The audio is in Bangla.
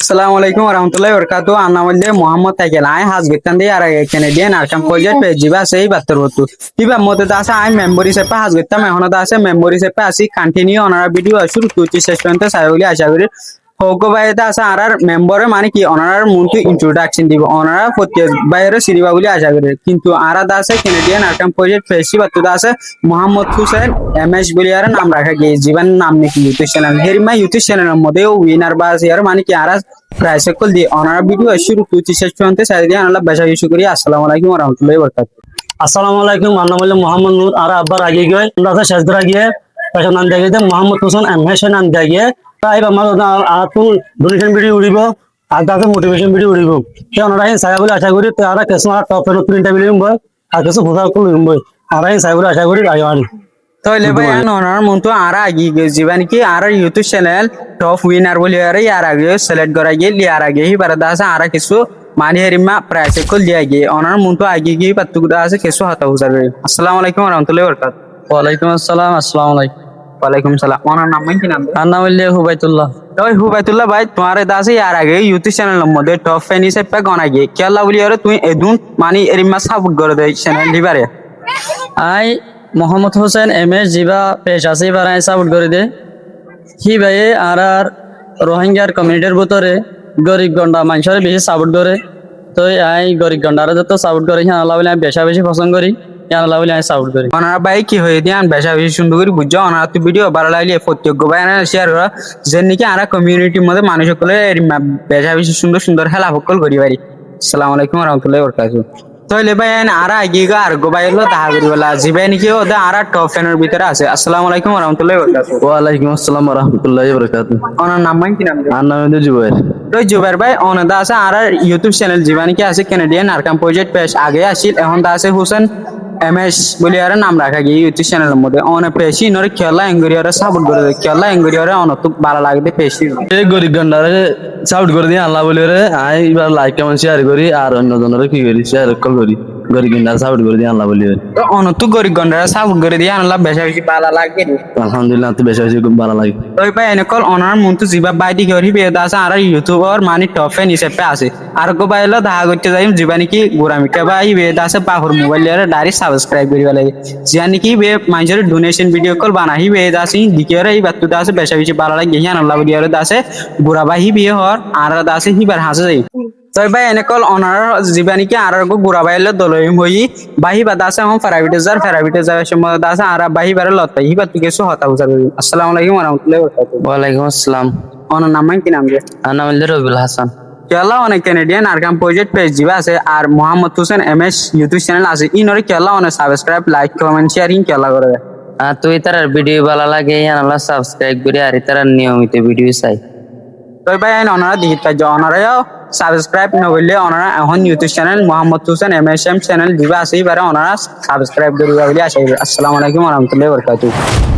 Assalamualaikum warahmatullahi wabarakatuh. Ana walde Muhammad Takel. I has gitan de ara Canadian arkam project pe jiba sei battar hotu. Iba mode da sa I memory se pa has gitan me hono da se memory se pa asi continue onara video ashuru tuti শেষ পর্যন্ত সাইবলি আশা করি হোগো ভাই da sa arar member মানে কি onarar muntu introduction দিব onara প্রত্যেক বাইরে সিরিবা বলি আশা করি কিন্তু আরা da se Canadian arkam project pe si battu da se Muhammad Hussein MS বলি আর নাম রাখা গিয়ে জীবন নাম নাকি ইউটিউব চ্যানেল হেরিমা ইউটিউব চ্যানেলের মধ্যে উইনার বাস ইয়ার মানে কি আরা প্রায় সকল দিয়ে অনার ভিডিও শুরু তুই শেষ পর্যন্ত সাইড দিয়ে আল্লাহ বেশা শুকরি আসসালামু আলাইকুম ওয়া রাহমাতুল্লাহি ওয়া বারাকাতুহু। আসসালামু আলাইকুম আমার নাম হলো মোহাম্মদ নূর আর আব্বার আগে গিয়ে আমরা শেষ ধরা গিয়ে এখন নাম দেখে যে মোহাম্মদ হোসেন এমএস নাম দেখে তাই আমার আতুন ডোনেশন ভিডিও উড়িব আর তাতে মোটিভেশন ভিডিও উড়িব সে ওনারা সাইবা বলে আশা করি তারা কিছু টপ নতুন ইন্টারভিউ নিব আর কিছু ভোটার কোন নিব আমরা সাইবা বলে আশা করি আইওয়ানি তাহলে ভাই ওনার মতো আরা আগে জীবন কি আর ইউটিউব চ্যানেল টপ উইনার বলি আর ইয়ার আগে সিলেক্ট করা গিয়ে লিয়ার আগে হি বারদা আছে আর কিছু মানে হেরিমা প্রায় সকল দিয়া গিয়ে ওনার মতো আগে গিয়ে পাত্তুকুদা আছে কিছু হাতা হুজার আসসালামু আলাইকুম ওয়া রাহমাতুল্লাহি ওয়া বারাকাতুহু। ওয়ালাইকুম আসসালাম আসসালামু আলাইকুম। ওয়ালাইকুম সালাম। ওনার নাম কি নাম? আর নাম হলো হুবাইতুল্লাহ। ওই হুবাইতুল্লাহ ভাই তোমার দাসে ইয়ার আগে ইউটিউব চ্যানেলের মধ্যে টপ ফ্যান হিসেবে গনা গিয়ে কেলা বলি আর তুমি এদুন মানে এরিমা সাপোর্ট করে দেয় চ্যানেল দিবারে আই মোহাম্মদ হোসেন এমএস জিবা পেশ আছে বারাই সাপোর্ট করে দে হি ভাই আর রোহিঙ্গার কমিউনিটির ভিতরে গরিব গন্ডা মানুষের বেশি সাপোর্ট করে তো আই গরিব গন্ডারে যত সাপোর্ট করে হ্যাঁ আল্লাহ বলে আমি বেশা বেশি পছন্দ করি হ্যাঁ আল্লাহ বলে আমি সাপোর্ট করি। ওনারা ভাই কি হয়ে দিয়ে বেশা বেশি সুন্দর করে বুঝছো ওনারা তো ভিডিও ভালো লাগলে প্রত্যেক ভাই শেয়ার করা যে নাকি আর কমিউনিটির মধ্যে মানুষ সকলে বেশা বেশি সুন্দর সুন্দর খেলা সকল করি পারি। আসসালামু আলাইকুম ওয়া রাহমাতুল্লাহি ওয়া বারাকাতুহু। তাহলে ভাই আর আগে আর গো ভাই হলো দেখা করি বলা জিবাই নাকি ও আর টপ ফ্যানের ভিতরে আছে। আসসালামু আলাইকুম ওয়া রাহমাতুল্লাহি ওয়া বারাকাতুহু। ওয়ালাইকুম আসসালাম ওয়া রাহমাতুল্লাহি ওয়া বারাকাতুহু। ওনার নাম কি নাম? আর নাম হলো জুবাইর। তো জুবাইর ভাই ওনাদা আছে আর ইউটিউব চ্যানেল জীবানি কি আছে ক্যানাডিয়ান আরকাম প্রজেক্ট পেজ আগে আসিল এখন দা আছে হোসেন এমএস বলি আর নাম রাখা গিয়ে ইউটিউব চ্যানেলের মধ্যে অনেক পেশি নরে খেলা এঙ্গরিয়ারে সাপোর্ট করে দেয় খেলা এঙ্গরিয়ারে অনেক ভালো লাগবে পেশি এই গরিব গন্ডারে সাপোর্ট করে দিয়ে আল্লাহ বলে রে আই এবার লাইক কমেন্ট শেয়ার করি আর অন্য জনের কি করি শেয়ার কল করি গরিব গন্ডারে সাপোর্ট করে দিয়ে আল্লাহ বলে তো অনেক গরিব গন্ডারে সাপোর্ট করে দিয়ে আল্লাহ বেশি বেশি ভালো লাগবে আলহামদুলিল্লাহ তো বেশি বেশি খুব ভালো লাগে। তো ভাই এনে কল অনার মন্তু জিবা বাইদি করি বেদা আছে আর ইউটিউবার মানে টপ ফ্যান হিসেবে আছে আর গো বাইলো দেখা করতে যাই জীবানি কি গোরামিকা ভাই বেদা আছে পাহর মোবাইল এর ডাইরেক্ট সাবস্ক্রাইব করি লাগে জানি কি বে মানুষের ডোনেশন ভিডিও কল বানাহি বেদা আছে দিকের এই বাতু দাসে বেশি বেশি ভালো লাগে হিয়ান আল্লাহ বলি আর দাসে গোরা বাহি বিয়ে হর আর দাসে হিবার হাসে যাই তো ভাই এনে কল অনার জীবানি কি আর গো গোরা বাইলো দলই হই বাহি বা দাসে হম ফেরাবিটে যাওয়ার সময় দাসে আর বাহি বারে লতাই হিবা তুই কিছু হতা উজার আসসালামু আলাইকুম ওয়া রাহমাতুল্লাহি ওয়া বারাকাতুহু। ওয়ালাইকুম আসসালাম। ওনার নাম কি নাম? আর নাম হলো রবিউল হাসান। কেলা অনেক ক্যানাডিয়ান আরকাম প্রজেক্ট পেজ জিবা আছে আর Mohammad Hossain MS YouTube channel আছে ইনরে কেলা অনেক সাবস্ক্রাইব লাইক কমেন্ট শেয়ারিং কেলা করে আর তুই তার ভিডিও ভালো লাগে আল্লাহ সাবস্ক্রাইব করে আর তার নিয়মিত ভিডিও চাই তো ভাই ওনারা দিতে পাই ওনারাও সাবস্ক্রাইব না হইলে ওনারা এখন YouTube channel Mohammad Hossain MSM channel দিবা আছে এবারে ওনারা সাবস্ক্রাইব করিবা বলে আশা করি। আসসালামু আলাইকুম ওয়া রাহমাতুল্লাহি ওয়া বারাকাতুহু।